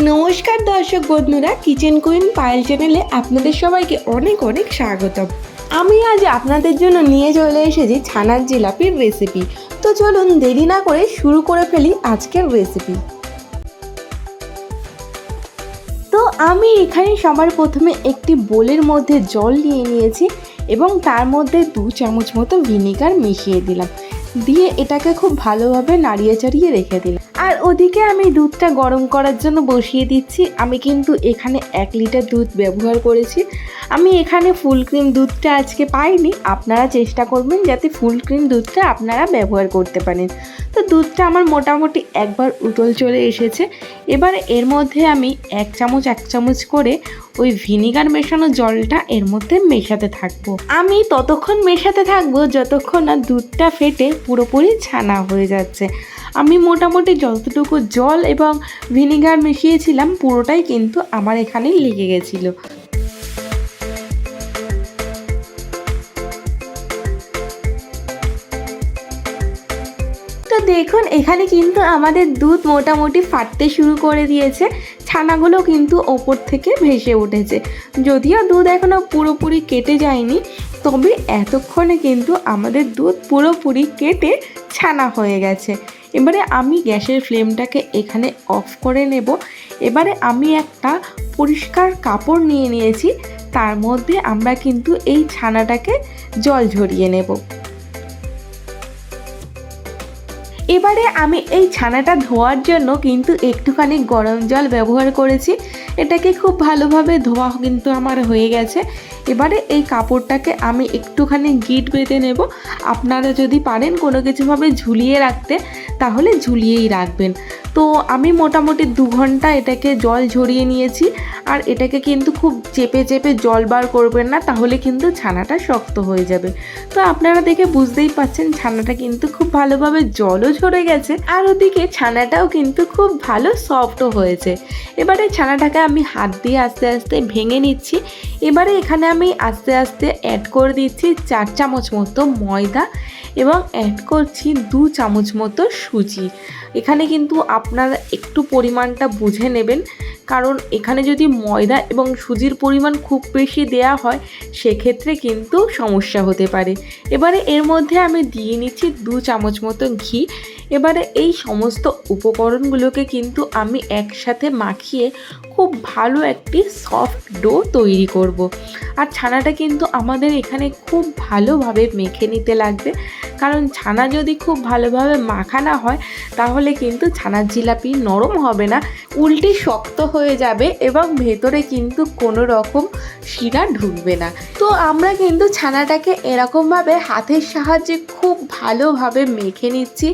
নমস্কার দর্শক বন্ধুরা, কিচেন কুইন পায়েল চ্যানেলে আপনাদের সবাইকে অনেক অনেক স্বাগতম। আমি আজ আপনাদের জন্য নিয়ে চলে এসেছি ছানার জিলাপির রেসিপি। তো চলুন দেরি না করে শুরু করে ফেলি আজকের রেসিপি। তো আমি এখানে সবার প্রথমে একটি বোলের মধ্যে জল নিয়ে নিয়েছি এবং তার মধ্যে 2 চামচ মতো ভিনিগার মিশিয়ে দিলাম, দিয়ে এটাকে খুব ভালোভাবে নাড়িয়ে চাড়িয়ে রেখে দিলাম। আর ওদিকে আমি দুধটা গরম করার জন্য বসিয়ে দিচ্ছি। আমি কিন্তু এখানে 1 লিটার দুধ ব্যবহার করেছি। আমি এখানে ফুল ক্রিম দুধটা আজকে পাইনি, আপনারা চেষ্টা করবেন যাতে ফুল ক্রিম দুধটা আপনারা ব্যবহার করতে পারেন। তো দুধটা আমার মোটামুটি একবার উতল চলে এসেছে। এবারে এর মধ্যে আমি 1 চামচ করে ওই ভিনিগার মেশানো জলটা এর মধ্যে মেশাতে থাকবো। আমি ততক্ষণ মেশাতে থাকবো যতক্ষণ না দুধটা ফেটে পুরোপুরি ছানা হয়ে যাচ্ছে। আমি মোটামুটি যতটুকু জল এবং ভিনিগার মিশিয়েছিলাম পুরোটাই কিন্তু আমার এখানে লেগে গেছিলো। তো দেখুন এখানে কিন্তু আমাদের দুধ মোটামুটি ফাটতে শুরু করে দিয়েছে, ছানাগুলো কিন্তু ওপর থেকে ভেসে উঠেছে। যদিও দুধ এখনও পুরোপুরি কেটে যায়নি, তবে এতক্ষণে কিন্তু আমাদের দুধ পুরোপুরি কেটে ছানা হয়ে গেছে। এবারে আমি গ্যাসের ফ্লেমটাকে এখানে অফ করে নেব। এবারে আমি একটা পরিষ্কার কাপড় নিয়ে নিয়েছি, তার মধ্যে আমরা কিন্তু এই ছানাটাকে জল ঝরিয়ে নেব। এবারে আমি এই ছানাটা ধোয়ার জন্য কিন্তু একটুখানি গরম জল ব্যবহার করেছি। এটাকে খুব ভালোভাবে ধোয়া কিন্তু আমার হয়ে গেছে। এবারে এই কাপড়টাকে আমি একটুখানি গিঁট বেঁধে নেব। আপনারা যদি পারেন কোনো কিছুভাবে ঝুলিয়ে রাখতে তাহলে ঝুলিয়েই রাখবেন। তো আমি মোটামুটি 2 ঘন্টা এটাকে জল ঝরিয়ে নিয়েছি। আর এটাকে কিন্তু খুব চেপে চেপে জল বার করবেন না, তাহলে কিন্তু ছানাটা শক্ত হয়ে যাবে। তো আপনারা দেখে বুঝতেই পাচ্ছেন ছানাটা কিন্তু খুব ভালোভাবে জলও ঝরে গেছে, আর ওদিকে ছানাটাও কিন্তু খুব ভালো সফটও হয়েছে। এবারে ছানাটাকে আমি হাত দিয়ে আস্তে আস্তে ভেঙে নিচ্ছি। এবারে এখানে আমি আস্তে আস্তে অ্যাড করে দিচ্ছি 4 চামচ মতো ময়দা এবং অ্যাড করছি 2 চামচ মতো সুজি। এখানে কিন্তু আপনারা একটু পরিমাণটা বুঝে নেবেন, কারণ এখানে যদি ময়দা এবং সুজির পরিমাণ খুব বেশি দেয়া হয় সেক্ষেত্রে কিন্তু সমস্যা হতে পারে। এবারে এর মধ্যে আমি দিয়ে নিচ্ছি 2 চামচ মতো ঘি। এবারে এই সমস্ত উপকরণগুলোকে কিন্তু আমি একসাথে মাখিয়ে খুব ভালো একটি সফট ডো তৈরি করব। আর ছানাটা কিন্তু আমাদের এখানে খুব ভালোভাবে মেখে নিতে লাগবে, কারণ ছানা যদি খুব ভালোভাবে মাখা না হয় তাহলে কিন্তু ছানার জিলাপি নরম হবে না, উল্টে শক্ত হয়ে যাবে এবং ভেতরে কিন্তু কোনো রকম শিরা ঢুকবে না। তো আমরা কিন্তু ছানাটাকে এরকমভাবে হাতের সাহায্যে খুব ভালোভাবে মেখে নিচ্ছি।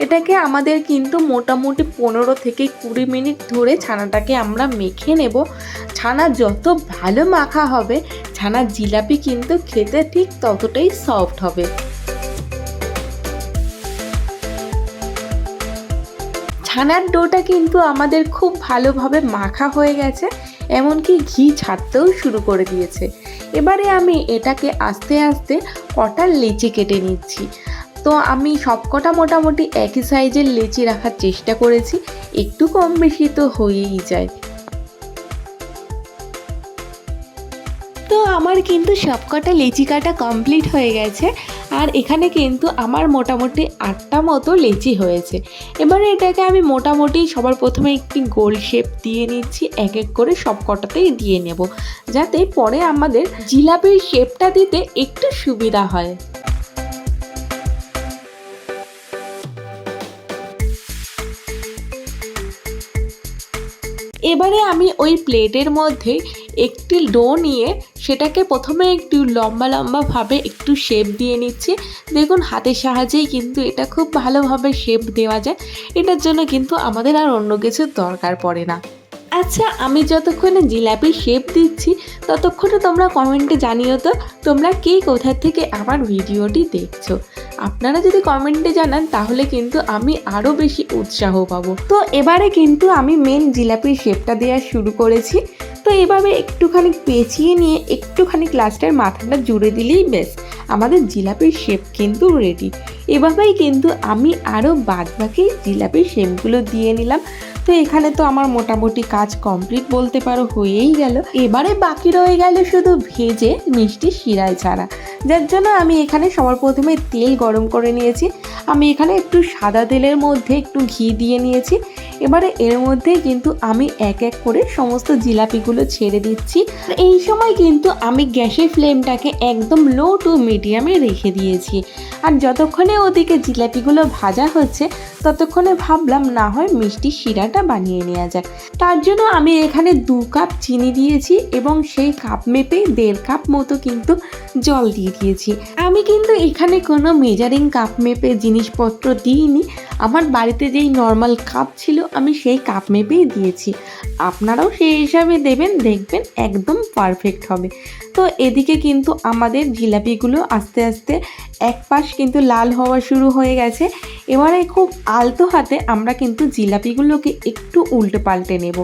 এটাকে আমাদের কিন্তু মোটামুটি 15 থেকে 20 মিনিট ধরে ছানাটাকে আমরা মেখে নেব। ছানা যত ভালো মাখা হবে ছানার জিলাপি কিন্তু খেতে ঠিক ততটাই সফট হবে। ছানার ডোটা কিন্তু আমাদের খুব ভালোভাবে মাখা হয়ে গেছে, এমনকি ঘি ছাড়তেও শুরু করে দিয়েছে। এবারে আমি এটাকে আস্তে আস্তে কটা লেচি কেটে নিচ্ছি। তো আমি সবকটা মোটামুটি একই সাইজের লেচি রাখার চেষ্টা করেছি, একটু কম বেশি তো হয়েই যায়। তো আমার কিন্তু সবকটা লেচি কাটা কমপ্লিট হয়ে গেছে, আর এখানে কিন্তু আমার মোটামুটি 8টা মতো লেচি হয়েছে। এবারে এটাকে আমি মোটামুটি সবার প্রথমে একটি গোল শেপ দিয়ে নিচ্ছি, এক এক করে সবকটাতেই দিয়ে নেব, যাতে পরে আমাদের জিলাপির শেপটা দিতে একটু সুবিধা হয়। এবারে আমি ওই প্লেটের মধ্যে একটি ডো নিয়ে সেটাকে প্রথমে একটু লম্বা লম্বাভাবে একটু শেপ দিয়ে নিচ্ছি। দেখুন হাতের সাহায্যেই কিন্তু এটা খুব ভালোভাবে শেপ দেওয়া যায়, এটার জন্য কিন্তু আমাদের আর অন্য কিছুর দরকার পড়ে না। আচ্ছা, আমি যতক্ষণে জিলাপির শেপ দিচ্ছি ততক্ষণে তোমরা কমেন্টে জানিও তো তোমরা কে কোথা থেকে আমার ভিডিওটি দেখছো। আপনারা যদি কমেন্টে জানান তাহলে কিন্তু আমি আরও বেশি উৎসাহ পাবো। তো এবারে কিন্তু আমি মেন জিলাপির শেপটা দেওয়া শুরু করেছি। তো এভাবে একটুখানি পেঁচিয়ে নিয়ে একটুখানি গ্লাসটার মাথাটা জুড়ে দিলেই বেশ আমাদের জিলাপির শেপ কিন্তু রেডি। এভাবেই কিন্তু আমি আরও বাদবাকি জিলাপির শেপগুলো দিয়ে নিলাম। তো এখানে তো আমার মোটামুটি কাজ কমপ্লিট বলতে পারো হয়েই গেল। এবারে বাকি রয়ে গেল শুধু ভেজে মিষ্টি শিরায় ছাড়া, যার জন্য আমি এখানে সবার প্রথমে তেল গরম করে নিয়েছি। আমি এখানে একটু সাদা তেলের মধ্যে একটু ঘি দিয়ে নিয়েছি। এবারে এর মধ্যে কিন্তু আমি এক এক করে সমস্ত জিলাপিগুলো ছেড়ে দিচ্ছি। এই সময় কিন্তু আমি গ্যাসের ফ্লেমটাকে একদম লো টু মিডিয়ামে রেখে দিয়েছি। আর যতক্ষণে ওদিকে জিলাপিগুলো ভাজা হচ্ছে ততক্ষণে ভাবলাম না হয় মিষ্টি শিরাটা বানিয়ে নেওয়া যাক। তার জন্য আমি এখানে 2 কাপ চিনি দিয়েছি এবং সেই কাপ মেপে 1.5 কাপ মতো কিন্তু জল দিয়ে দিয়েছি। আমি কিন্তু এখানে কোনো মেজারিং কাপ মেপে জিনিসপত্র দিইনি। আমার বাড়িতে যেই নর্মাল কাপ ছিল আমি সেই কাপ মেপেই দিয়েছি। আপনারাও সেই হিসাবে দেবেন, দেখবেন একদম পারফেক্ট হবে। তো এদিকে কিন্তু আমাদের জিলাপিগুলো আস্তে আস্তে এক পাশ কিন্তু লাল হওয়া শুরু হয়ে গেছে। এবারে খুব আলতো হাতে আমরা কিন্তু জিলাপিগুলোকে একটু উল্টে পাল্টে নেব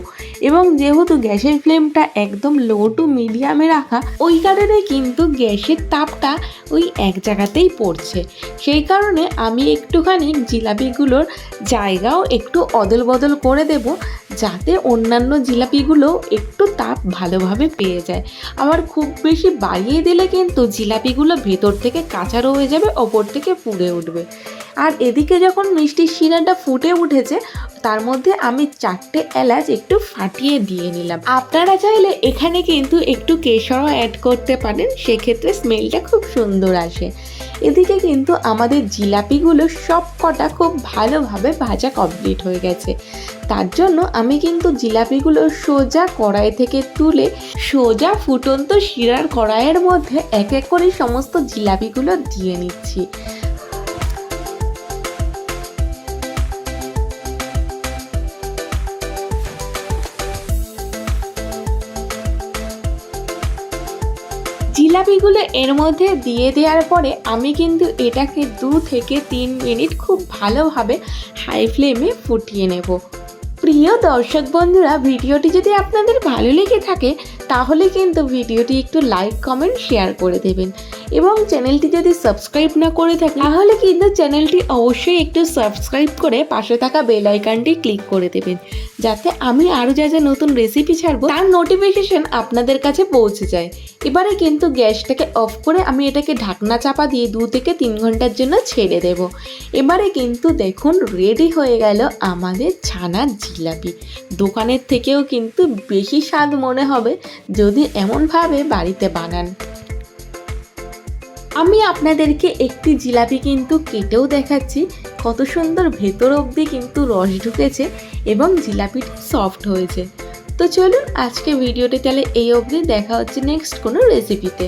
এবং যেহেতু গ্যাসের ফ্লেমটা একদম লো টু মিডিয়ামে রাখা, ওই কারণে কিন্তু গ্যাসের তাপটা ওই এক জায়গাতেই পড়ছে। সেই কারণে আমি একটুখানি জিলাপিগুলোর জায়গাও একটু অদল বদল করে দেব, যাতে অন্যান্য জিলাপিগুলো একটু তাপ ভালোভাবে পেয়ে যায়। আবার খুব বেশি বাড়িয়ে দিলে কিন্তু জিলাপিগুলো ভেতর থেকে কাঁচা রয়ে যাবে, ওপর থেকে পুড়ে উঠবে। আর এদিকে যখন মিষ্টির শিরাটা ফুটে উঠেছে তার মধ্যে আমি 4টে এলাচ একটু ফাটিয়ে দিয়ে নিলাম। আপনারা চাইলে এখানে কিন্তু একটু কেশরও অ্যাড করতে পারেন, সেক্ষেত্রে স্মেলটা খুব সুন্দর আসে। এদিকে কিন্তু আমাদের জিলাপিগুলো সব কটা খুব ভালোভাবে ভাজা কমপ্লিট হয়ে গেছে। তার জন্য আমি কিন্তু জিলাপিগুলো সোজা কড়াই থেকে তুলে সোজা ফুটন্ত শিরার কড়াইয়ের মধ্যে এক এক করে সমস্ত জিলাপিগুলো দিয়ে নিচ্ছি। জিলাপিগুলো এর মধ্যে দিয়ে দেওয়ার পরে আমি কিন্তু এটাকে 2 থেকে 3 মিনিট খুব ভালোভাবে হাই ফ্লেমে ফুটিয়ে নেব। প্রিয় দর্শক বন্ধুরা, ভিডিওটি যদি আপনাদের ভালো লেগে থাকে তাহলে কিন্তু ভিডিওটি একটু লাইক, কমেন্ট, শেয়ার করে দেবেন এবং চ্যানেলটি যদি সাবস্ক্রাইব না করে থাকে তাহলে কিন্তু চ্যানেলটি অবশ্যই একটু সাবস্ক্রাইব করে পাশে থাকা বেল আইকনটি ক্লিক করে দেবেন, যাতে আমি আরও যা যা নতুন রেসিপি ছাড়বো তার নোটিফিকেশন আপনাদের কাছে পৌঁছে যায়। এবারে কিন্তু গ্যাসটাকে অফ করে আমি এটাকে ঢাকনা চাপা দিয়ে 2 থেকে 3 ঘন্টার জন্য ছেড়ে দেব। এবারে কিন্তু দেখুন রেডি হয়ে গেল আমাদের ছানার জিলাপি। দোকানের থেকেও কিন্তু বেশি স্বাদ মনে হবে যদি এমনভাবে বাড়িতে বানান। আমি আপনাদেরকে একটি জিলাপি কিন্তু কেটেও দেখাচ্ছি, কত সুন্দর ভেতর অবধি কিন্তু রস ঢুকেছে এবং জিলাপিটি সফট হয়েছে। তো চলুন আজকে ভিডিওটি তাহলে এই অবধি, দেখা হচ্ছে নেক্সট কোনো রেসিপিতে।